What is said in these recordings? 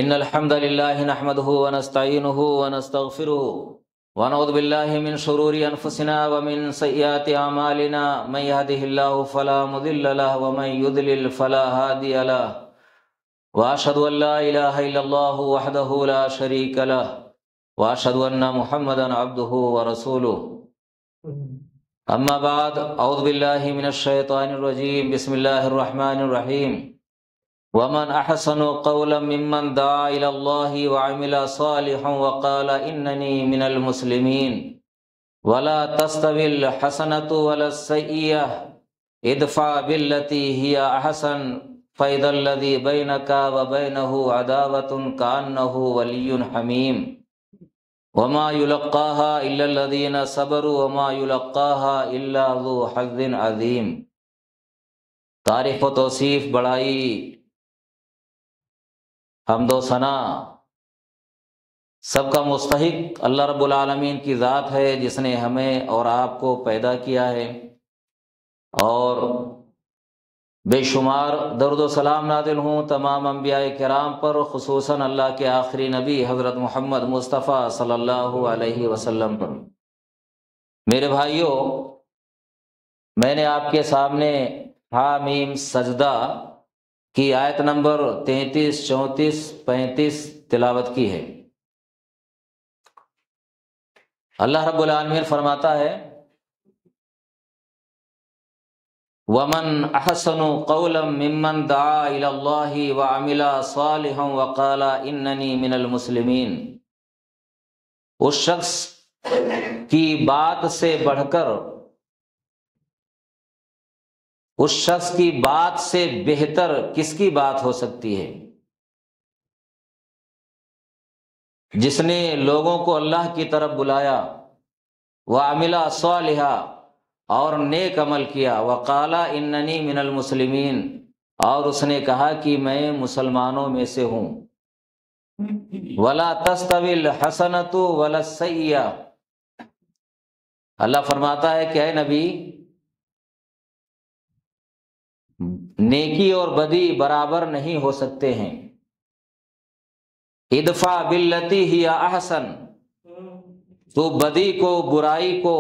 إن الحمد لله نحمده ونستعينه ونستغفره ونعوذ بالله من شرور أنفسنا ومن سيئات أعمالنا من يهده الله فلا مضل له ومن يضلل فلا هادي له وأشهد أن لا إله إلا الله وحده لا شريك له وأشهد أن محمدا عبده ورسوله أما بعد أعوذ بالله من الشيطان الرجيم بسم الله الرحمن الرحيم ومن أحسن قولا ممن دعا إلى الله وعمل صالحا وقال إنني من المسلمين ولا تستوي الحسنة ولا السيئة ادفع بالتي هي أحسن فإذا الذي بينك وبينه عداوة كأنه ولي حميم وما يلقاها إلا الذين صبروا وما يلقاها إلا ذو حظ عظيم۔ تعریف و توصیف، بڑائی، حمد و ثنا سب کا مستحق اللہ رب العالمین کی ذات ہے، جس نے ہمیں اور آپ کو پیدا کیا ہے، اور بے شمار درود و سلام نازل ہوں تمام انبیاء کرام پر، خصوصاً اللہ کے آخری نبی حضرت محمد مصطفیٰ صلی اللہ علیہ وسلم پر۔ میرے بھائیوں، میں نے آپ کے سامنے حامیم سجدہ کی آیت نمبر 33، 34، 35 تلاوت کی ہے۔ اللہ رب العالمین فرماتا ہے وَمَنْ أَحْسَنُ قَوْلًا مِّمَّنْ دَعَا إِلَى اللَّهِ وَعَمِلَ صَالِحًا وَقَالَ إِنَّنِي مِنَ الْمُسْلِمِينَ۔ اس شخص کی بات سے بڑھ کر، اس شخص کی بات سے بہتر کس کی بات ہو سکتی ہے، جس نے لوگوں کو اللہ کی طرف بلایا، وَعَمِلَ صَالِحًا، اور نیک عمل کیا، وَقَالَ إِنَّنِي مِنَ الْمُسْلِمِينَ، اور اس نے کہا کہ میں مسلمانوں میں سے ہوں۔ وَلَا تَسْتَوِي الْحَسَنَةُ وَلَا السَّيِّئَةُ، اللہ فرماتا ہے کہ اے نبی، نیکی اور بدی برابر نہیں ہو سکتے ہیں۔ ادفع باللتی ہی احسن، تو بدی کو، برائی کو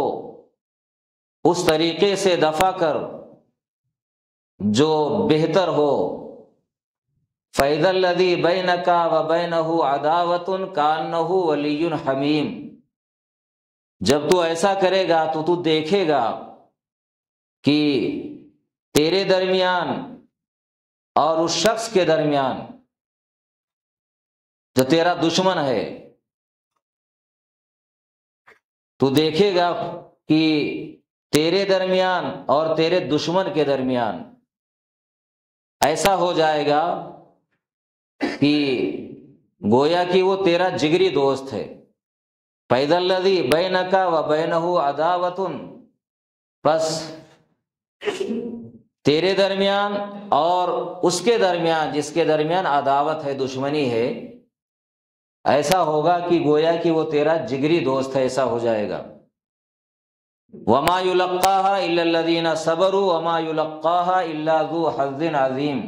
اس طریقے سے دفع کر جو بہتر ہو۔ فَإِذَا الَّذِي بَيْنَكَ وَبَيْنَهُ عَدَاوَةٌ كَأَنَّهُ وَلِيٌّ حَمِيمٌ، جب تو ایسا کرے گا تو دیکھے گا کہ تیرے درمیان اور اس شخص کے درمیان جو تیرا دشمن ہے، تو دیکھے گا کہ تیرے درمیان اور تیرے دشمن کے درمیان ایسا ہو جائے گا کہ گویا کہ وہ تیرا جگری دوست ہے۔ فَإِذَا الَّذِي بَيْنَكَ وَبَيْنَهُ عَدَاوَةٌ، بس تیرے درمیان اور اس کے درمیان، جس کے درمیان عداوت ہے، دشمنی ہے، ایسا ہوگا کہ گویا کہ وہ تیرا جگری دوست ہے، ایسا ہو جائے گا۔ وَمَا يُلَقَّاهَا إِلَّا الَّذِينَ صَبَرُوا وَمَا يُلَقَّاهَا إِلَّا ذُو حَظٍّ عَظِيمٍ،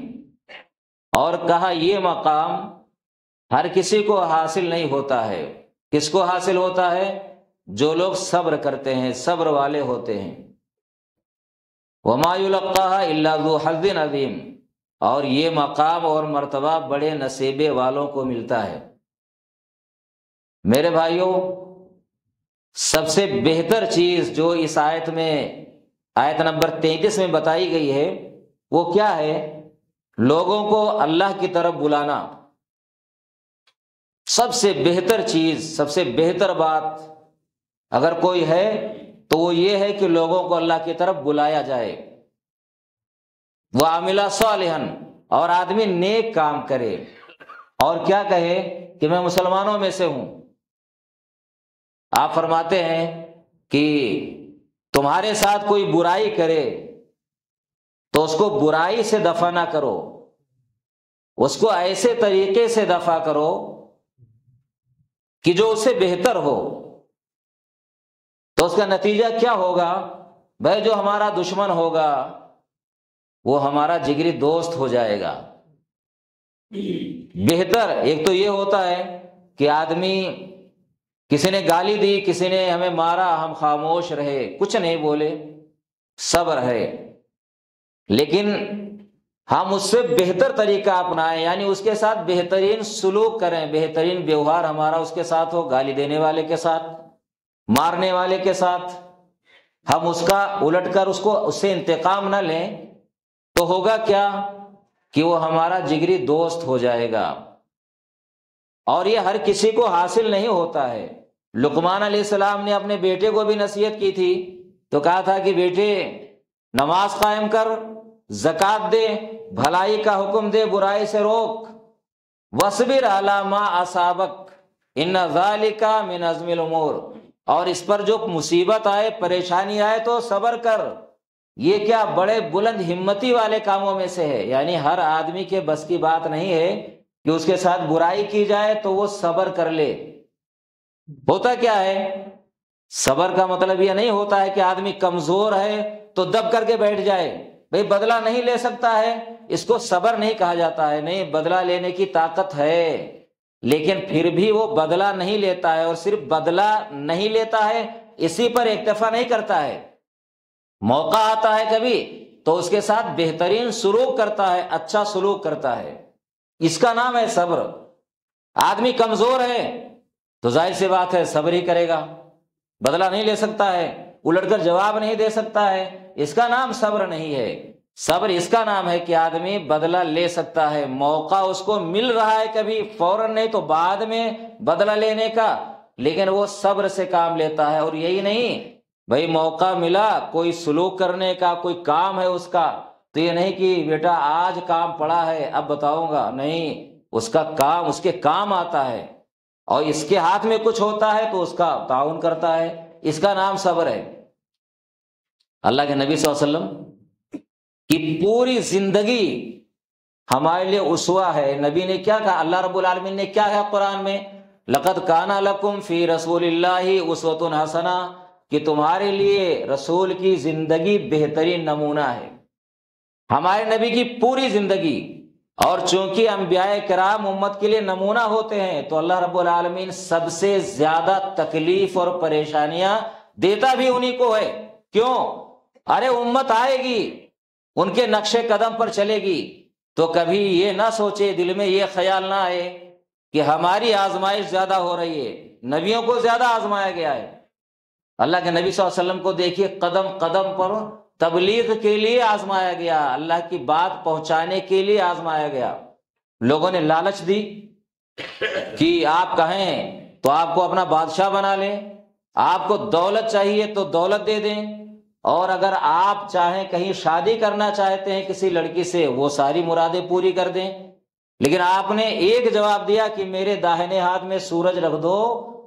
اور کہا یہ مقام ہر کسی کو حاصل نہیں ہوتا ہے۔ کس کو حاصل ہوتا ہے؟ جو لوگ صبر کرتے ہیں، صبر والے ہوتے ہیں۔ وَمَا يُلَقَّاهَا إِلَّا ذُو حَظٍّ عَظِيمٍ، اور یہ مقام اور مرتبہ بڑے نصیبے والوں کو ملتا ہے۔ میرے بھائیوں، سب سے بہتر چیز جو اس آیت میں، آیت نمبر 33 میں بتائی گئی ہے، وہ کیا ہے؟ لوگوں کو اللہ کی طرف بلانا۔ سب سے بہتر چیز، سب سے بہتر بات اگر کوئی ہے تو وہ یہ ہے کہ لوگوں کو اللہ کی طرف بلایا جائے۔ وَعَمِلَ صَالِحًا، اور آدمی نیک کام کرے، اور کیا کہے کہ میں مسلمانوں میں سے ہوں۔ آپ فرماتے ہیں کہ تمہارے ساتھ کوئی برائی کرے تو اس کو برائی سے دفع نہ کرو، اس کو ایسے طریقے سے دفع کرو کہ جو اس سے بہتر ہو۔ تو اس کا نتیجہ کیا ہوگا؟ بھائی جو ہمارا دشمن ہوگا وہ ہمارا جگری دوست ہو جائے گا، بہتر ایک تو یہ ہوتا ہے کہ آدمی، کسی نے گالی دی، کسی نے ہمیں مارا، ہم خاموش رہے، کچھ نہیں بولے، صبر ہے، لیکن ہم اس سے بہتر طریقہ اپنائیں، یعنی اس کے ساتھ بہترین سلوک کریں، بہترین ویوہار ہمارا اس کے ساتھ ہو، گالی دینے والے کے ساتھ، مارنے والے کے ساتھ ہم اس کا الٹ کر اس سے انتقام نہ لیں، تو ہوگا کیا کہ وہ ہمارا جگری دوست ہو جائے گا، اور یہ ہر کسی کو حاصل نہیں ہوتا ہے۔ لقمان علیہ السلام نے اپنے بیٹے کو بھی نصیحت کی تھی، تو کہا تھا کہ بیٹے نماز قائم کر، زکوٰۃ دے، بھلائی کا حکم دے، برائی سے روک، وَاصْبِرْ عَلَىٰ مَا أَصَابَكَ إِنَّ ذَلِكَ مِنْ عَزْمِ الْأُمُورِ، اور اس پر جو مصیبت آئے، پریشانی آئے تو صبر کر، یہ کیا بڑے بلند ہمتی والے کاموں میں سے ہے، یعنی ہر آدمی کے بس کی بات نہیں ہے کہ اس کے ساتھ برائی کی جائے تو وہ صبر کر لے۔ ہوتا کیا ہے، صبر کا مطلب یہ نہیں ہوتا ہے کہ آدمی کمزور ہے تو دب کر کے بیٹھ جائے، بھئی بدلہ نہیں لے سکتا ہے، اس کو صبر نہیں کہا جاتا ہے۔ نہیں، بدلہ لینے کی طاقت ہے، لیکن پھر بھی وہ بدلہ نہیں لیتا ہے، اور صرف بدلہ نہیں لیتا ہے اسی پر اکتفا نہیں کرتا ہے، موقع آتا ہے کبھی تو اس کے ساتھ بہترین سلوک کرتا ہے، اچھا سلوک کرتا ہے، اس کا نام ہے صبر۔ آدمی کمزور ہے تو ظاہر سی بات ہے صبر ہی کرے گا، بدلہ نہیں لے سکتا ہے، الٹ کر جواب نہیں دے سکتا ہے، اس کا نام صبر نہیں ہے۔ صبر اس کا نام ہے کہ آدمی بدلہ لے سکتا ہے، موقع اس کو مل رہا ہے، کبھی فوراً نہیں تو بعد میں بدلہ لینے کا، لیکن وہ صبر سے کام لیتا ہے۔ اور یہی نہیں، بھئی موقع ملا کوئی سلوک کرنے کا، کوئی کام ہے اس کا، تو یہ نہیں کہ بیٹا آج کام پڑا ہے اب بتاؤں گا، نہیں، اس کا کام اس کے کام آتا ہے، اور اس کے ہاتھ میں کچھ ہوتا ہے تو اس کا تعاون کرتا ہے، اس کا نام صبر ہے۔ اللہ کے نبی صلی اللہ علیہ وسلم کی پوری زندگی ہمارے لیے اسوہ ہے۔ نبی نے کیا کہا، اللہ رب العالمین نے کیا کہا قرآن میں، لَقَدْ كَانَ لَكُمْ فِي رَسُولِ اللَّهِ أُسْوَةٌ حَسَنَةٌ، کہ تمہارے لیے رسول کی زندگی بہترین نمونہ ہے، ہمارے نبی کی پوری زندگی۔ اور چونکہ انبیاء کرام امت کے لیے نمونہ ہوتے ہیں تو اللہ رب العالمین سب سے زیادہ تکلیف اور پریشانیاں دیتا بھی انہی کو ہے۔ کیوں؟ ارے امت آئے گی، ان کے نقش قدم پر چلے گی، تو کبھی یہ نہ سوچے، دل میں یہ خیال نہ آئے کہ ہماری آزمائش زیادہ ہو رہی ہے، نبیوں کو زیادہ آزمایا گیا ہے۔ اللہ کے نبی صلی اللہ علیہ وسلم کو دیکھیے، قدم قدم پر تبلیغ کے لیے آزمایا گیا، اللہ کی بات پہنچانے کے لیے آزمایا گیا۔ لوگوں نے لالچ دی کہ آپ کہیں تو آپ کو اپنا بادشاہ بنا لیں، آپ کو دولت چاہیے تو دولت دے دیں، اور اگر آپ چاہیں کہیں شادی کرنا چاہتے ہیں کسی لڑکی سے، وہ ساری مرادیں پوری کر دیں۔ لیکن آپ نے ایک جواب دیا کہ میرے داہنے ہاتھ میں سورج رکھ دو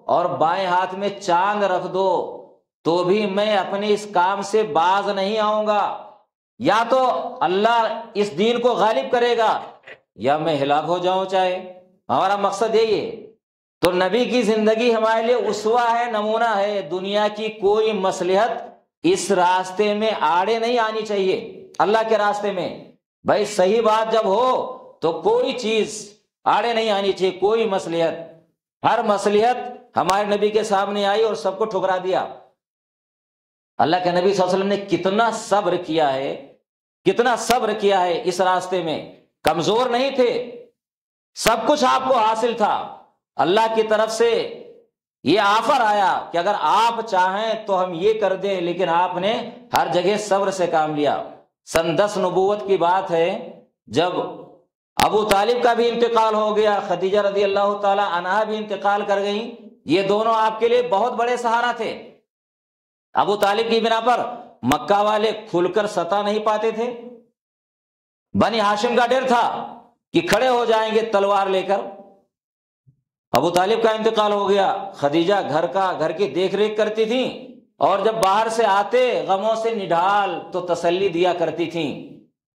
اور بائیں ہاتھ میں چاند رکھ دو، تو بھی میں اپنے اس کام سے باز نہیں آؤں گا، یا تو اللہ اس دین کو غالب کرے گا یا میں ہلاک ہو جاؤں، چاہے ہمارا مقصد یہی ہے۔ تو نبی کی زندگی ہمارے لیے اسوہ ہے، نمونہ ہے۔ دنیا کی کوئی مصلحت اس راستے میں آڑے نہیں آنی چاہیے، اللہ کے راستے میں۔ بھائی صحیح بات جب ہو تو کوئی چیز آڑے نہیں آنی چاہیے، کوئی مصلحت، ہر مصلحت ہمارے نبی کے سامنے آئی اور سب کو ٹھکرا دیا۔ اللہ کے نبی صلی اللہ علیہ وسلم نے کتنا صبر کیا ہے، کتنا صبر کیا ہے اس راستے میں، کمزور نہیں تھے، سب کچھ آپ کو حاصل تھا، اللہ کی طرف سے یہ آفر آیا کہ اگر آپ چاہیں تو ہم یہ کر دیں، لیکن آپ نے ہر جگہ صبر سے کام لیا۔ سن 10 نبوت کی بات ہے، جب ابو طالب کا بھی انتقال ہو گیا، خدیجہ رضی اللہ تعالی عنہا بھی انتقال کر گئیں، یہ دونوں آپ کے لیے بہت بڑے سہارا تھے۔ ابو طالب کی بنا پر مکہ والے کھل کر ستا نہیں پاتے تھے، بنی ہاشم کا ڈر تھا کہ کھڑے ہو جائیں گے تلوار لے کر۔ ابو طالب کا انتقال ہو گیا، خدیجہ گھر کی دیکھ ریکھ کرتی تھیں، اور جب باہر سے آتے غموں سے نڈھال تو تسلی دیا کرتی تھیں،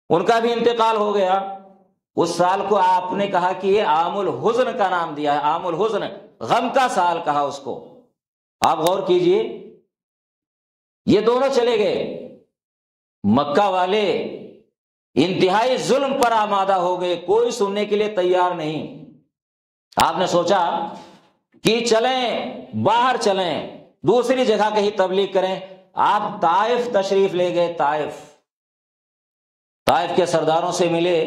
ان کا بھی انتقال ہو گیا۔ اس سال کو آپ نے کہا کہ یہ عام الحزن کا نام دیا ہے، عام الحزن، غم کا سال کہا اس کو۔ آپ غور کیجئے، یہ دونوں چلے گئے، مکہ والے انتہائی ظلم پر آمادہ ہو گئے، کوئی سننے کے لیے تیار نہیں۔ آپ نے سوچا کہ چلیں باہر، چلیں دوسری جگہ کہیں تبلیغ کریں۔ آپ طائف تشریف لے گئے۔ طائف کے سرداروں سے ملے،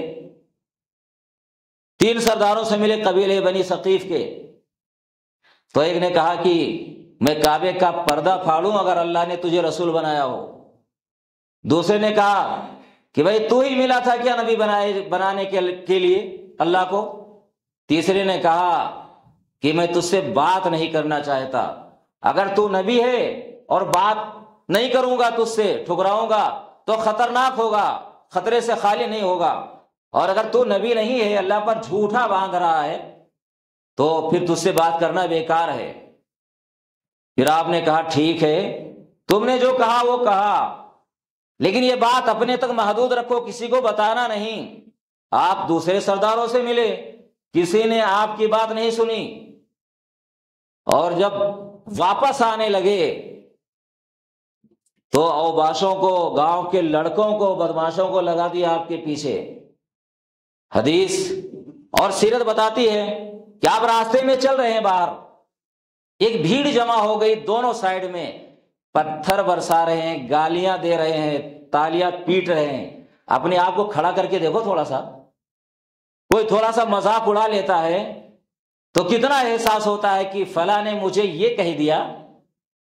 3 سرداروں سے ملے قبیلے بنی ثقیف کے۔ تو ایک نے کہا کہ میں کعبے کا پردہ پھاڑوں اگر اللہ نے تجھے رسول بنایا ہو۔ دوسرے نے کہا کہ بھئی تو ہی ملا تھا کیا نبی بنانے کے لیے اللہ کو۔ تیسرے نے کہا کہ میں تجھ سے بات نہیں کرنا چاہتا، اگر تو نبی ہے اور بات نہیں کروں گا تجھ سے، ٹھکراؤں گا تو خطرناک ہوگا، خطرے سے خالی نہیں ہوگا، اور اگر تو نبی نہیں ہے، اللہ پر جھوٹا باندھ رہا ہے، تو پھر تجھ سے بات کرنا بیکار ہے۔ پھر آپ نے کہا ٹھیک ہے، تم نے جو کہا وہ کہا، لیکن یہ بات اپنے تک محدود رکھو، کسی کو بتانا نہیں۔ آپ دوسرے سرداروں سے ملے، کسی نے آپ کی بات نہیں سنی، اور جب واپس آنے لگے تو اوباشوں کو، گاؤں کے لڑکوں کو، بدماشوں کو لگا دیا آپ کے پیچھے۔ حدیث اور سیرت بتاتی ہے کہ آپ راستے میں چل رہے ہیں، باہر ایک بھیڑ جمع ہو گئی، دونوں سائیڈ میں پتھر برسا رہے ہیں، گالیاں دے رہے ہیں، تالیاں پیٹ رہے ہیں۔ اپنے آپ کو کھڑا کر کے دیکھو تھوڑا سا، کوئی تھوڑا سا مذاق اڑا لیتا ہے تو کتنا احساس ہوتا ہے کہ فلاں نے مجھے یہ کہہ دیا،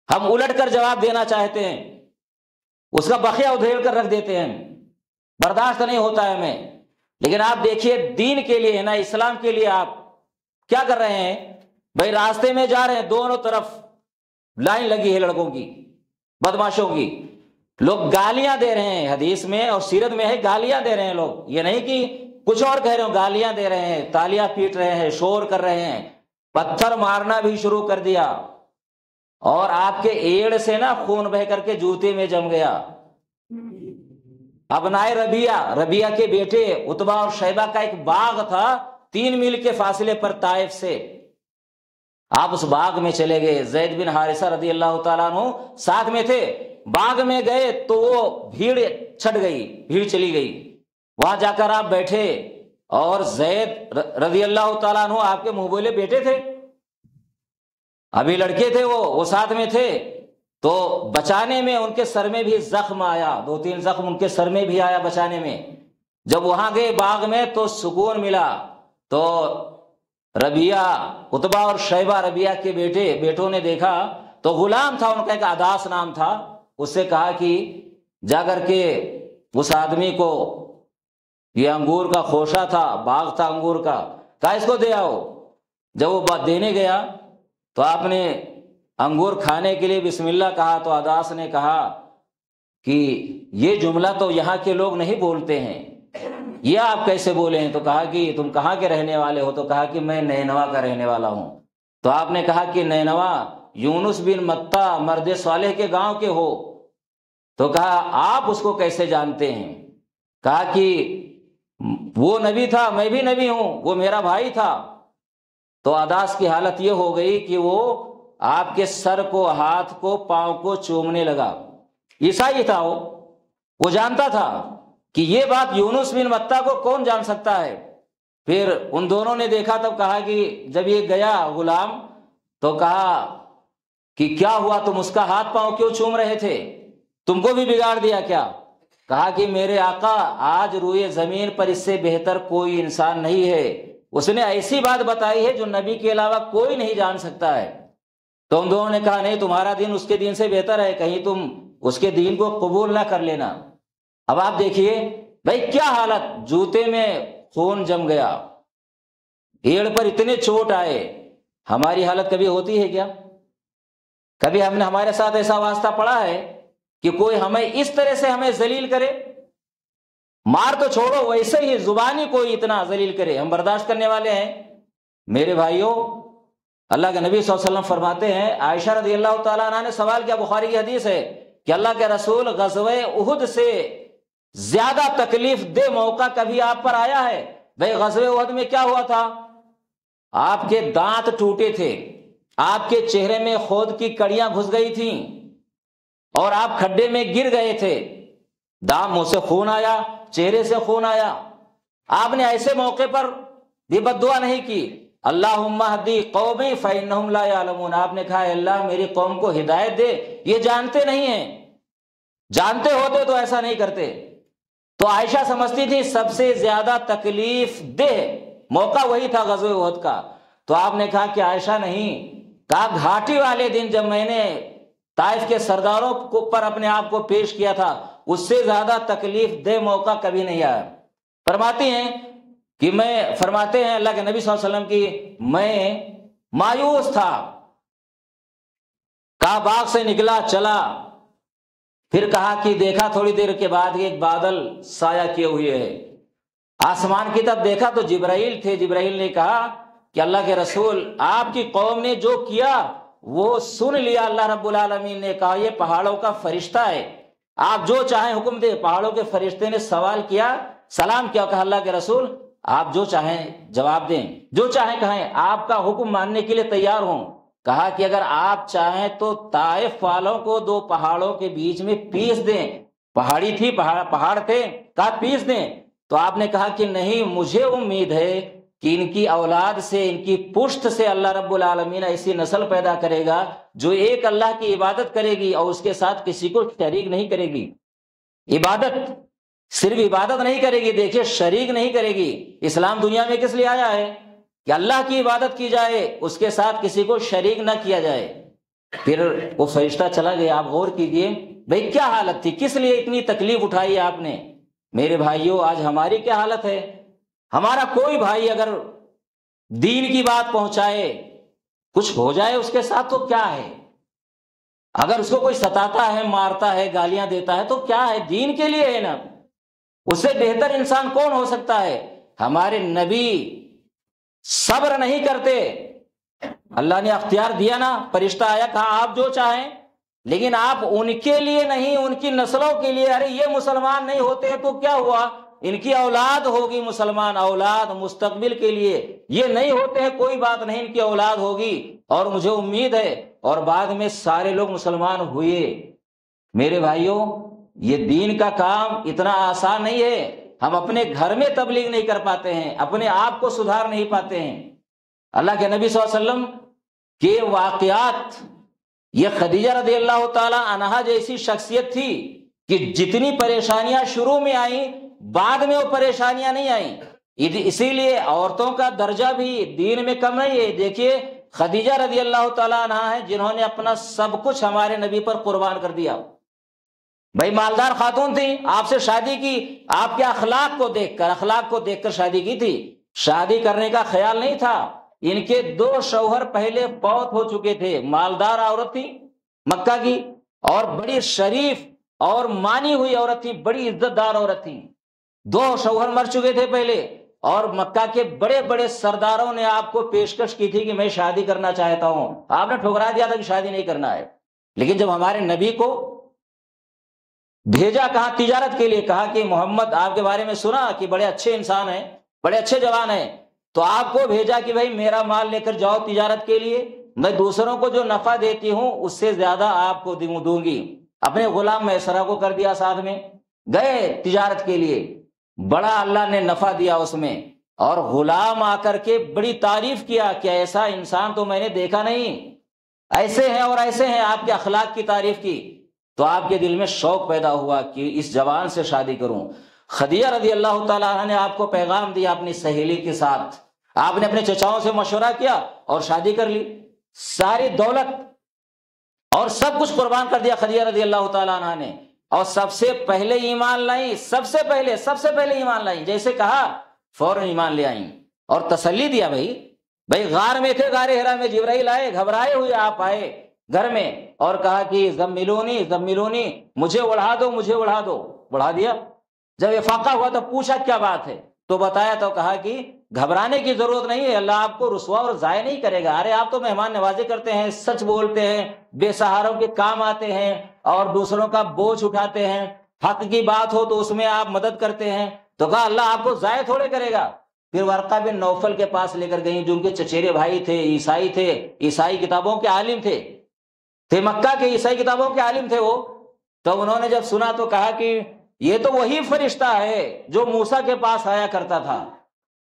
ہم الٹ کر جواب دینا چاہتے ہیں، اس کا بخیہ ادھیڑ کر رکھ دیتے ہیں، برداشت نہیں ہوتا ہے ہمیں۔ لیکن آپ دیکھیے دین کے لیے نا، اسلام کے لیے آپ کیا کر رہے ہیں؟ بھائی راستے میں جا رہے ہیں، دونوں طرف لائن لگی ہے لڑکوں کی، بدماشوں کی، لوگ گالیاں دے رہے ہیں۔ حدیث میں اور سیرت میں ہے گالیاں دے رہے ہیں لوگ، یہ نہیں کہ کچھ اور کہہ رہے ہوں، گالیاں دے رہے ہیں، تالیاں پیٹ رہے ہیں، شور کر رہے ہیں، پتھر مارنا بھی شروع کر دیا، اور آپ کے ایڑ سے نا خون بہ کر کے جوتے میں جم گیا۔ ابنائے ربیہ کے بیٹے عتبہ اور شیبہ کا ایک باغ تھا 3 میل کے فاصلے پر طائف سے، آپ اس باغ میں چلے گئے، زید بن حارثہ رضی اللہ تعالیٰ عنہ ساتھ میں تھے، باغ میں گئے تو وہ بھیڑ چھٹ گئی، بھیڑ چلی گئی، وہاں جا کر آپ بیٹھے، اور زید رضی اللہ تعالیٰ عنہ آپ کے منہ بولے بیٹے تھے، ابھی لڑکے تھے، وہ ساتھ میں تھے، تو بچانے میں ان کے سر میں بھی زخم آیا، 2-3 زخم ان کے سر میں بھی آیا بچانے میں۔ جب وہاں گئے باغ میں تو سکون ملا، تو ربیہ، عتبہ اور شیبہ ربیہ کے بیٹوں نے دیکھا تو غلام تھا ان کا، ایک عداس نام تھا، اس سے کہا کہ جا کر کے اس آدمی کو، یہ انگور کا خوشہ تھا، باغ تھا انگور کا، کہا اس کو دے آؤ۔ جب وہ بات دینے گیا تو آپ نے انگور کھانے کے لیے بسم اللہ کہا، تو عداس نے کہا کہ یہ جملہ تو یہاں کے لوگ نہیں بولتے ہیں، یہ آپ کیسے بولے ہیں؟ تو کہا کہ تم کہاں کے رہنے والے ہو؟ تو کہا کہ میں نینوا کا رہنے والا ہوں۔ تو آپ نے کہا کہ نینوا یونس بن متہ مرد صالح کے گاؤں کے ہو؟ تو کہا آپ اس کو کیسے جانتے ہیں؟ کہا کہ وہ نبی تھا، میں بھی نبی ہوں، وہ میرا بھائی تھا۔ تو عداس کی حالت یہ ہو گئی کہ وہ آپ کے سر کو، ہاتھ کو، پاؤں کو چومنے لگا۔ عیسائی تھا وہ جانتا تھا کہ یہ بات یونس بن متہ کو کون جان سکتا ہے۔ پھر ان دونوں نے دیکھا، تب کہا کہ جب یہ گیا غلام تو کہا کہ کیا ہوا، تم اس کا ہاتھ پاؤں کیوں چوم رہے تھے؟ تم کو بھی بگاڑ دیا کیا؟ کہا کہ میرے آقا، آج روئے زمین پر اس سے بہتر کوئی انسان نہیں ہے، اس نے ایسی بات بتائی ہے جو نبی کے علاوہ کوئی نہیں جان سکتا ہے۔ تو ان دونوں نے کہا نہیں، تمہارا دین اس کے دین سے بہتر ہے، کہیں تم اس کے دین کو قبول نہ کر لینا۔ اب آپ دیکھیے بھائی کیا حالت، جوتے میں خون جم گیا، ایڑ پر اتنے چوٹ آئے۔ ہماری حالت کبھی ہوتی ہے کیا؟ کبھی ہم نے، ہمارے ساتھ ایسا واسطہ پڑا ہے کہ کوئی ہمیں اس طرح سے ہمیں ذلیل کرے؟ مار تو چھوڑو، ویسے ہی زبانی کوئی اتنا ذلیل کرے، ہم برداشت کرنے والے ہیں؟ میرے بھائیوں، اللہ کے نبی صلی اللہ علیہ وسلم فرماتے ہیں، عائشہ رضی اللہ تعالیٰ عنہ نے سوال کیا، بخاری کی حدیث ہے کہ اللہ کے رسول، غزوہ احد سے زیادہ تکلیف دہ موقع کبھی آپ پر آیا ہے؟ بھئی غزوہ احد میں کیا ہوا تھا؟ آپ کے دانت ٹوٹے تھے، آپ کے چہرے میں خود کی کڑیاں گھس گئی تھیں، اور آپ کھڈے میں گر گئے تھے، دام منہ سے خون آیا، چہرے سے خون آیا، آپ نے ایسے موقع پر بھی بد دعا نہیں کی، اللہم اہدی قومی فإنہم لا یعلمون، آپ نے کہا اے اللہ میری قوم کو ہدایت دے، یہ جانتے نہیں ہیں، جانتے ہوتے تو ایسا نہیں کرتے۔ تو عائشہ سمجھتی تھی سب سے زیادہ تکلیف دہ موقع وہی تھا غزوہ احد کا، تو آپ نے کہا کہ عائشہ نہیں، کہا گھاٹی والے دن جب میں نے طائف کے سرداروں کو پر اپنے آپ کو پیش کیا تھا، اس سے زیادہ تکلیف دہ موقع کبھی نہیں آیا۔ فرماتے ہیں اللہ کے نبی صلی اللہ علیہ وسلم کی میں مایوس تھا، کہا باغ سے نکلا چلا، پھر کہا کہ دیکھا تھوڑی دیر کے بعد ایک بادل سایہ کیے ہوئے ہے، آسمان کی طرف دیکھا تو جبرائیل تھے، جبرائیل نے کہا کہ اللہ کے رسول آپ کی قوم نے جو کیا وہ سن لیا، اللہ رب العالمین نے کہا یہ پہاڑوں کا فرشتہ ہے، آپ جو چاہیں حکم دے۔ پہاڑوں کے فرشتے نے سوال کیا، سلام کیا، کہا اللہ کے رسول آپ جو چاہیں جواب دیں، جو چاہیں کہیں، آپ کا حکم ماننے کے لیے تیار ہوں۔ کہا کہ اگر آپ چاہیں تو طائف والوں کو دو پہاڑوں کے بیچ میں پیس دیں، پہاڑی تھی، پہاڑ تھے، کہا پیس دیں۔ تو آپ نے کہا کہ نہیں، مجھے امید ہے کہ ان کی اولاد سے، ان کی پشت سے اللہ رب العالمین ایسی نسل پیدا کرے گا جو ایک اللہ کی عبادت کرے گی اور اس کے ساتھ کسی کو شریک نہیں کرے گی۔ عبادت صرف عبادت نہیں کرے گی، دیکھیے شریک نہیں کرے گی۔ اسلام دنیا میں کس لیے آیا ہے؟ کہ اللہ کی عبادت کی جائے، اس کے ساتھ کسی کو شریک نہ کیا جائے۔ پھر وہ فرشتہ چلا گیا۔ آپ غور کیجئے بھئی کیا حالت تھی، کس لیے اتنی تکلیف اٹھائی آپ نے؟ میرے بھائیوں آج ہماری کیا حالت ہے؟ ہمارا کوئی بھائی اگر دین کی بات پہنچائے، کچھ ہو جائے اس کے ساتھ تو کیا ہے؟ اگر اس کو کوئی ستاتا ہے، مارتا ہے، گالیاں دیتا ہے تو کیا ہے؟ دین کے لیے ہے نا۔ اس سے بہتر انسان کون ہو سکتا ہے؟ ہمارے نبی صبر نہیں کرتے، اللہ نے اختیار دیا نا، فرشتہ آیا کہا آپ جو چاہیں، لیکن آپ ان کے لیے نہیں، ان کی نسلوں کے لیے۔ ارے یہ مسلمان نہیں ہوتے تو کیا ہوا؟ ان کی اولاد ہوگی مسلمان، اولاد مستقبل کے لیے۔ یہ نہیں ہوتے ہیں کوئی بات نہیں، ان کی اولاد ہوگی، اور مجھے امید ہے اور بعد میں سارے لوگ مسلمان ہوئے۔ میرے بھائیوں یہ دین کا کام اتنا آسان نہیں ہے۔ ہم اپنے گھر میں تبلیغ نہیں کر پاتے ہیں، اپنے آپ کو سدھار نہیں پاتے ہیں۔ اللہ کے نبی صلی اللہ علیہ وسلم کے واقعات، یہ خدیجہ رضی اللہ تعالی عنہا جیسی شخصیت تھی کہ جتنی پریشانیاں شروع میں آئیں، بعد میں وہ پریشانیاں نہیں آئیں۔ اسی لیے عورتوں کا درجہ بھی دین میں کم نہیں ہے۔ دیکھیے خدیجہ رضی اللہ تعالی عنہا ہے جنہوں نے اپنا سب کچھ ہمارے نبی پر قربان کر دیا۔ بھائی مالدار خاتون تھی، آپ سے شادی کی، آپ کے اخلاق کو دیکھ کر شادی کی تھی۔ شادی کرنے کا خیال نہیں تھا۔ ان کے 2 شوہر پہلے فوت ہو چکے تھے۔ مالدار عورت تھی مکہ کی، اور بڑی شریف اور مانی ہوئی عورت تھی، بڑی عزت دار عورت تھی۔ 2 شوہر مر چکے تھے پہلے، اور مکہ کے بڑے بڑے سرداروں نے آپ کو پیشکش کی تھی کہ میں شادی کرنا چاہتا ہوں۔ آپ نے ٹھکرا دیا تھا کہ شادی نہیں کرنا ہے۔ لیکن جب ہمارے نبی کو بھیجا کہا تجارت کے لیے، کہا کہ محمد آپ کے بارے میں سنا کہ بڑے اچھے انسان ہیں، بڑے اچھے جوان ہیں، تو آپ کو بھیجا کہ بھائی میرا مال لے کر جاؤ تجارت کے لیے، میں دوسروں کو جو نفع دیتی ہوں اس سے زیادہ آپ کو دوں گی۔ اپنے غلام میسرہ کو کر دیا ساتھ میں، گئے تجارت کے لیے، بڑا اللہ نے نفع دیا اس میں، اور غلام آ کر کے بڑی تعریف کیا کہ ایسا انسان تو میں نے دیکھا نہیں، ایسے ہیں اور ایسے ہیں، آپ کے اخلاق کی تعریف کی۔ تو آپ کے دل میں شوق پیدا ہوا کہ اس جوان سے شادی کروں۔ خدیجہ رضی اللہ تعالیٰ عنہ نے آپ کو پیغام دیا اپنی سہیلی کے ساتھ، آپ نے اپنے چچاؤں سے مشورہ کیا اور شادی کر لی۔ ساری دولت اور سب کچھ قربان کر دیا خدیجہ رضی اللہ تعالیٰ عنہ نے، اور سب سے پہلے ایمان لائیں، سب سے پہلے ایمان لائیں، جیسے کہا فوراً ایمان لے آئیں، اور تسلی دیا بھائی غار میں تھے، غار ہرا میں جبرائیل آئے، گھبرائے ہوئے آپ آئے گھر میں، اور کہا کہ زملونی مجھے اڑا دو، بڑھا دیا۔ جب افاقہ ہوا تو پوچھا کیا بات ہے، تو بتایا، تو کہا کہ گھبرانے کی ضرورت نہیں ہے، اللہ آپ کو رسوا اور ضائع نہیں کرے گا۔ ارے آپ تو مہمان نوازی کرتے ہیں، سچ بولتے ہیں، بے سہاروں کے کام آتے ہیں، اور دوسروں کا بوجھ اٹھاتے ہیں، حق کی بات ہو تو اس میں آپ مدد کرتے ہیں، تو کہا اللہ آپ کو ضائع تھوڑے کرے گا۔ پھر ورقہ بن نوفل کے پاس لے کر گئیں، جو ان کے چچیرے بھائی تھے، عیسائی کتابوں کے عالم تھے مکہ کے، عیسائی کتابوں کے عالم تھے وہ۔ تو انہوں نے جب سنا تو کہا کہ یہ تو وہی فرشتہ ہے جو موسیٰ کے پاس آیا کرتا تھا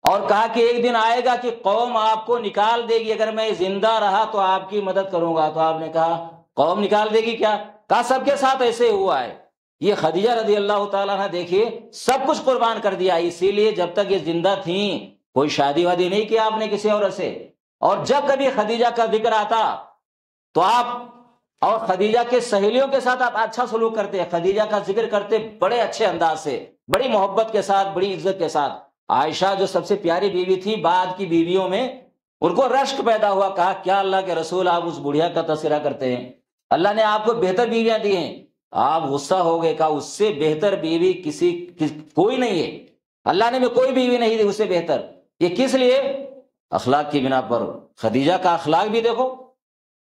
اور کہا کہ ایک دن آئے گا کہ قوم آپ کو نکال دے گی، اگر میں زندہ رہا تو آپ کی مدد کروں گا۔ تو آپ نے کہا قوم نکال دے گی کیا؟ کہا سب کے ساتھ ایسے ہوا ہے۔ یہ خدیجہ رضی اللہ تعالیٰ عنہ دیکھیے سب کچھ قربان کر دیا، اسی لیے جب تک یہ زندہ تھیں کوئی شادی وادی نہیں کیا آپ نے کسی عورت سے، اور جب کبھی خدیجہ کا ذکر آتا تو آپ اور خدیجہ کے سہیلیوں کے ساتھ آپ اچھا سلوک کرتے، خدیجہ کا ذکر کرتے بڑے اچھے انداز سے، بڑی محبت کے ساتھ، بڑی عزت کے ساتھ۔ عائشہ جو سب سے پیاری بیوی تھی بعد کی بیویوں میں، ان کو رشک پیدا ہوا، کہا کیا اللہ کے رسول آپ اس بڑھیا کا تذکرہ کرتے ہیں؟ اللہ نے آپ کو بہتر بیویاں دی ہیں۔ آپ غصہ ہو گئے، کہا اس سے بہتر بیوی کوئی نہیں ہے، اللہ نے میں کوئی بیوی نہیں دی اس سے بہتر۔ یہ کس لیے؟ اخلاق کی بنا پر۔ خدیجہ کا اخلاق بھی دیکھو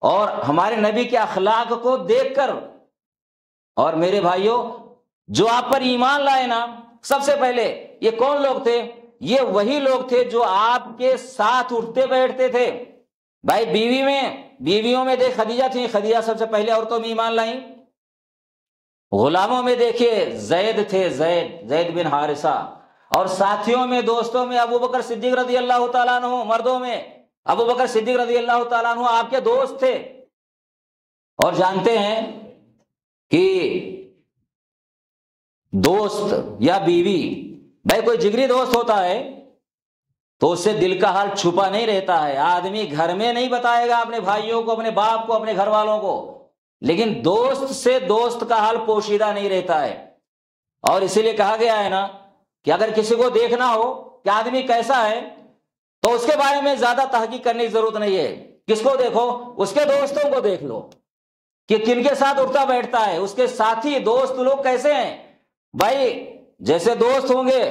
اور ہمارے نبی کے اخلاق کو دیکھ کر، اور میرے بھائیوں جو آپ پر ایمان لائے نا سب سے پہلے، یہ کون لوگ تھے؟ یہ وہی لوگ تھے جو آپ کے ساتھ اٹھتے بیٹھتے تھے۔ بھائی بیویوں میں دیکھ خدیجہ تھی، خدیجہ سب سے پہلے عورتوں میں ایمان لائیں۔ غلاموں میں دیکھیے زید تھے، زید بن حارثہ، اور ساتھیوں میں دوستوں میں ابو بکر صدیق رضی اللہ تعالیٰ عنہ، مردوں میں ابو بکر صدیق رضی اللہ تعالیٰ عنہ آپ کے دوست تھے۔ اور جانتے ہیں کہ دوست یا بیوی، بھائی کوئی جگری دوست ہوتا ہے تو اس سے دل کا حال چھپا نہیں رہتا ہے، آدمی گھر میں نہیں بتائے گا اپنے بھائیوں کو، اپنے باپ کو، اپنے گھر والوں کو، لیکن دوست سے دوست کا حال پوشیدہ نہیں رہتا ہے۔ اور اسی لیے کہا گیا ہے نا کہ اگر کسی کو دیکھنا ہو کہ آدمی کیسا ہے تو اس کے بارے میں زیادہ تحقیق کرنے کی ضرورت نہیں ہے۔ کس کو دیکھو؟ اس کے دوستوں کو دیکھ لو کہ کن کے ساتھ اٹھتا بیٹھتا ہے، اس کے ساتھی دوست لوگ کیسے ہیں۔ بھائی جیسے دوست ہوں گے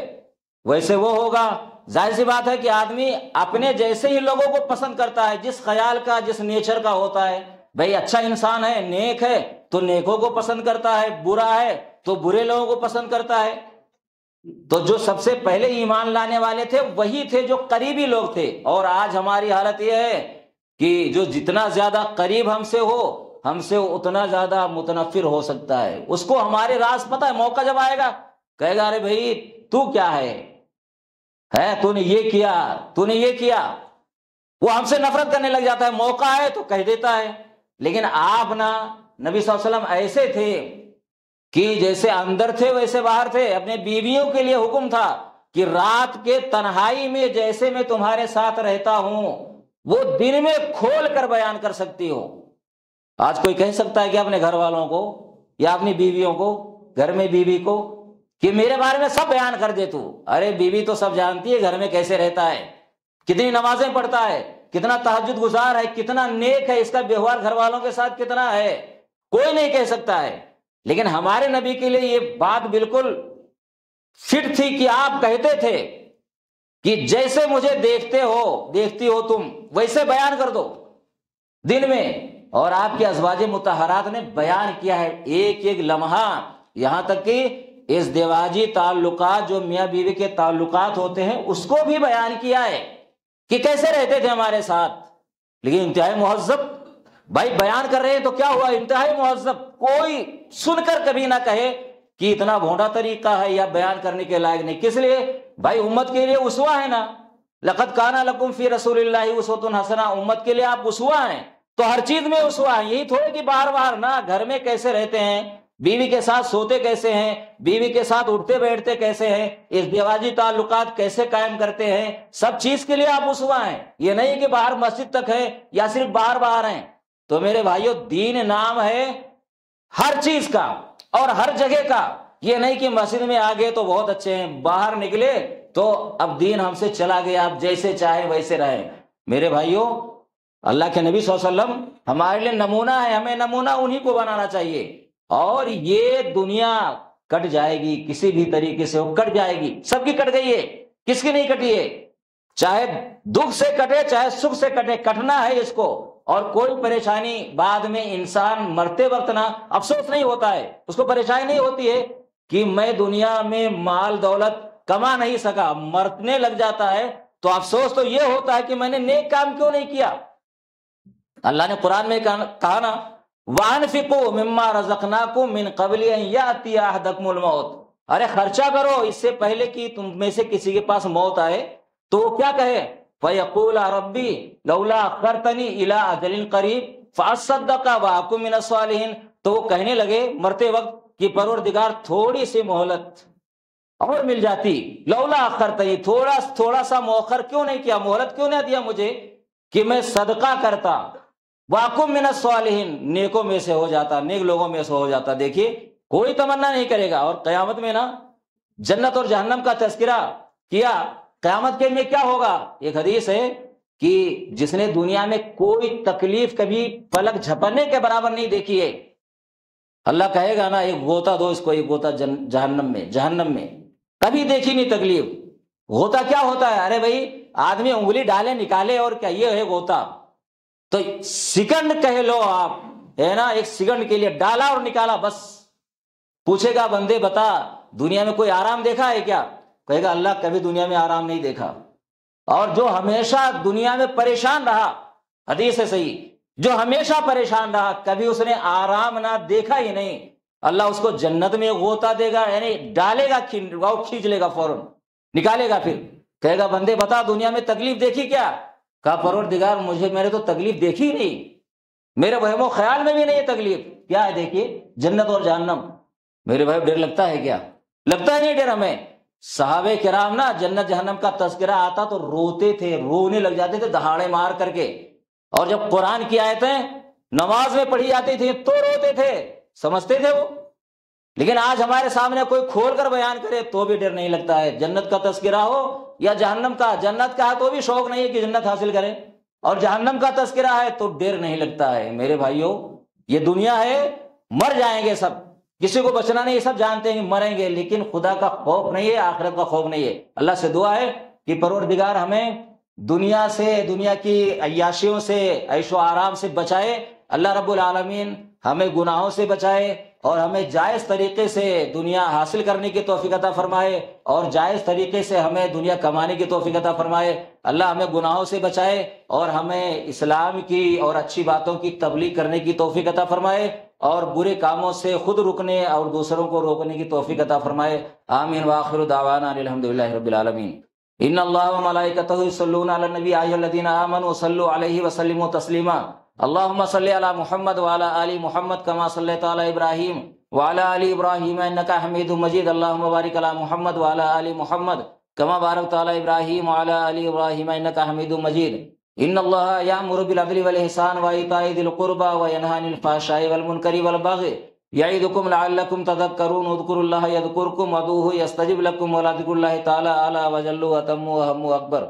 ویسے وہ ہوگا۔ ظاہر سی بات ہے کہ آدمی اپنے جیسے ہی لوگوں کو پسند کرتا ہے، جس خیال کا، جس نیچر کا ہوتا ہے۔ بھائی اچھا انسان ہے، نیک ہے تو نیکوں کو پسند کرتا ہے، برا ہے تو برے لوگوں کو پسند کرتا ہے۔ تو جو سب سے پہلے ایمان لانے والے تھے وہی تھے جو قریبی لوگ تھے۔ اور آج ہماری حالت یہ ہے کہ جو جتنا زیادہ قریب ہم سے ہو، ہم سے اتنا زیادہ متنفر ہو سکتا ہے۔ اس کو ہمارے راز پتہ ہے، موقع جب آئے گا کہے گا ارے بھائی تو کیا ہے تو نے یہ کیا، تو نے یہ کیا، وہ ہم سے نفرت کرنے لگ جاتا ہے۔ موقع ہے تو کہہ دیتا ہے۔ لیکن آپ نا نبی صلی اللہ علیہ وسلم ایسے تھے کہ جیسے اندر تھے ویسے باہر تھے۔ اپنے بیویوں کے لیے حکم تھا کہ رات کے تنہائی میں جیسے میں تمہارے ساتھ رہتا ہوں وہ دن میں کھول کر بیان کر سکتی ہو۔ آج کوئی کہہ سکتا ہے کہ اپنے گھر والوں کو یا اپنی بیویوں کو، گھر میں بیوی کو، کہ میرے بارے میں سب بیان کر دے تو؟ ارے بیوی تو سب جانتی ہے گھر میں کیسے رہتا ہے، کتنی نمازیں پڑھتا ہے، کتنا تہجد گزار ہے، کتنا نیک ہے، اس کا ویوہار گھر والوں کے ساتھ کتنا ہے، کوئی نہیں کہہ سکتا ہے۔ لیکن ہمارے نبی کے لیے یہ بات بالکل فٹ تھی کہ آپ کہتے تھے کہ جیسے مجھے دیکھتی ہو تم ویسے بیان کر دو دن میں۔ اور آپ کے ازواج مطہرات نے بیان کیا ہے ایک ایک لمحہ، یہاں تک کہ ازدواجی تعلقات جو میاں بیوی کے تعلقات ہوتے ہیں اس کو بھی بیان کیا ہے کہ کیسے رہتے تھے ہمارے ساتھ۔ لیکن انتہائی مہذب، بھائی بیان کر رہے ہیں تو کیا ہوا، انتہائی مہذب، کوئی سن کر کبھی نہ کہے کہ اتنا بھونڈا طریقہ ہے یا بیان کرنے کے لائق نہیں۔ کس لیے؟ بھائی امت کے لیے اسوہ ہے نا، لقد کان لکم فی رسول اللہ اسوۃ حسنہ، امت کے لیے آپ اسوہ ہیں، تو ہر چیز میں اسوہ ہیں۔ یہی تھوڑے کہ باہر باہر نہ، گھر میں کیسے رہتے ہیں، بیوی کے ساتھ سوتے کیسے ہیں، بیوی کے ساتھ اٹھتے بیٹھتے کیسے ہیں، ازدواجی تعلقات کیسے قائم کرتے ہیں، سب چیز کے لیے آپ اسوہ ہیں۔ یہ نہیں کہ باہر مسجد تک ہے یا صرف باہر ہیں۔ تو میرے بھائیو دین نام ہے ہر چیز کا اور ہر جگہ کا۔ یہ نہیں کہ مسجد میں آگے تو بہت اچھے ہیں، باہر نکلے تو اب دین ہم سے چلا گیا، آپ جیسے چاہیں ویسے رہیں۔ میرے بھائیو اللہ کے نبی صلی اللہ علیہ وسلم ہمارے لیے نمونہ ہے، ہمیں نمونہ انہی کو بنانا چاہیے۔ اور یہ دنیا کٹ جائے گی، کسی بھی طریقے سے وہ کٹ جائے گی، سب کی کٹ گئی ہے، کس کی نہیں کٹی ہے؟ چاہے دکھ سے کٹے چاہے سکھ سے کٹے، کٹنا ہے اس کو۔ اور کوئی پریشانی بعد میں انسان مرتے وقت نہ افسوس نہیں ہوتا ہے، اس کو پریشانی نہیں ہوتی ہے کہ میں دنیا میں مال دولت کما نہیں سکا، مرنے لگ جاتا ہے تو افسوس تو یہ ہوتا ہے کہ میں نے نیک کام کیوں نہیں کیا۔ اللہ نے قرآن میں کہا نا وَأَنفِقُوا مِمَّا رَزَقْنَاكُم مِّن قَبْلِ أَن يَأْتِيَ أَحَدَكُمُ الْمَوْتُ، ارے خرچہ کرو اس سے پہلے کہ تم میں سے کسی کے پاس موت آئے تو وہ کیا کہے، فَيَقُولَ رَبِّ لَوْلَا أَخَّرْتَنِي إِلَىٰ أَجَلٍ قَرِيبٍ فَأَصَّدَّقَ وَأَكُن مِّنَ الصَّالِحِينَ، تو وہ کہنے لگے مرتے وقت کہ پروردگار تھوڑی سی مہلت اور مل جاتی، لولا اخرتنی، تھوڑا سا مؤخر کیوں نہیں کیا، مہلت کیوں نہ دیا مجھے کہ میں صدقہ کرتا، واقم من الصالحین، نیکوں میں سے ہو جاتا، نیک لوگوں میں سے ہو جاتا۔ دیکھیے کوئی تمنا نہیں کرے گا، اور قیامت میں نا جنت اور جہنم کا تذکرہ کیا، قیامت کے میں کیا ہوگا؟ ایک حدیث ہے کہ جس نے دنیا میں کوئی تکلیف کبھی پلک جھپکنے کے برابر نہیں دیکھی ہے، اللہ کہے گا نا ایک غوطہ دو اس کو، ایک غوطہ جہنم میں کبھی دیکھی نہیں تکلیف۔ غوطہ کیا ہوتا ہے؟ ارے بھائی آدمی انگلی ڈالے نکالے، اور کیا یہ ہے غوطہ؟ تو سیکنڈ کہہ لو آپ، ہے نا، ایک سیکنڈ کے لیے ڈالا اور نکالا بس۔ پوچھے گا بندے بتا دنیا میں کوئی آرام دیکھا ہے کیا؟ کہے گا اللہ کبھی دنیا میں آرام نہیں دیکھا۔ اور جو ہمیشہ دنیا میں پریشان رہا، حدیث ہے صحیح، جو ہمیشہ پریشان رہا کبھی اس نے آرام نہ دیکھا ہی نہیں، اللہ اس کو جنت میں غوطہ دے گا، یعنی ڈالے گا، کھینچ لے گا، فوراً نکالے گا، پھر کہے گا بندے بتا دنیا میں تکلیف دیکھی کیا؟ کہا پروردگار میں نے تو تکلیف دیکھی ہی نہیں، میرے وہم و خیال میں بھی نہیں ہے تکلیف۔ کیا ہے؟ دیکھیے جنت اور جہنم۔ میرے بھائی ڈر لگتا ہے کیا؟ لگتا ہے نہیں ڈر ہمیں؟ صحابہ کرام نا جنت جہنم کا تذکرہ آتا تو روتے تھے، رونے لگ جاتے تھے دہاڑے مار کر کے، اور جب قرآن کی آیتیں نماز میں پڑھی جاتی تھی تو روتے تھے، سمجھتے تھے وہ۔ لیکن آج ہمارے سامنے کوئی کھول کر بیان کرے تو بھی ڈر نہیں لگتا ہے، جنت کا تذکرہ ہو یا جہنم کا۔ جنت کا ہے تو بھی شوق نہیں ہے کہ جنت حاصل کرے، اور جہنم کا تذکرہ ہے تو ڈر نہیں لگتا ہے۔ میرے بھائیوں یہ دنیا ہے، مر جائیں گے سب، کسی کو بچنا نہیں، سب جانتے ہیں مریں گے، لیکن خدا کا خوف نہیں ہے، آخرت کا خوف نہیں ہے۔ اللہ سے دعا ہے کہ پروردگار ہمیں دنیا سے، دنیا کی عیاشیوں سے، عیش و آرام سے بچائے۔ اللہ رب العالمین ہمیں گناہوں سے بچائے، اور ہمیں جائز طریقے سے دنیا حاصل کرنے کی توفیق عطا فرمائے، اور جائز طریقے سے ہمیں دنیا کمانے کی توفیق عطا فرمائے۔ اللہ ہمیں گناہوں سے بچائے، اور ہمیں اسلام کی اور اچھی باتوں کی تبلیغ کرنے کی توفیق عطا فرمائے، اور برے کاموں سے خود رکنے اور دوسروں کو روکنے کی توفیق عطا فرمائے۔ آمین وآخر دعوانا الحمدللہ رب العالمین۔ ان اللہ وملائکتہ یصلون علی النبی یا ایھا الذین آمنوا صلوا علیہ وسلموا تسلیما۔ اللهم صل على محمد وعلى آل محمد كما صليت على إبراهيم وعلى آل إبراهيم إنك حميد مجيد اللهم بارك على محمد وعلى آل محمد كما باركت على إبراهيم وعلى آل إبراهيم إنك حميد مجيد إن الله يأمر بالعدل والإحسان وإيتاء ذي القربى وينهى عن الفحشاء والمنكر والبغي يعظكم لعلكم تذكرون اذكروا الله يذكركم وادعوه يستجب لكم ولذكر الله تعالى أعلى وجل وأتم وأهم أكبر۔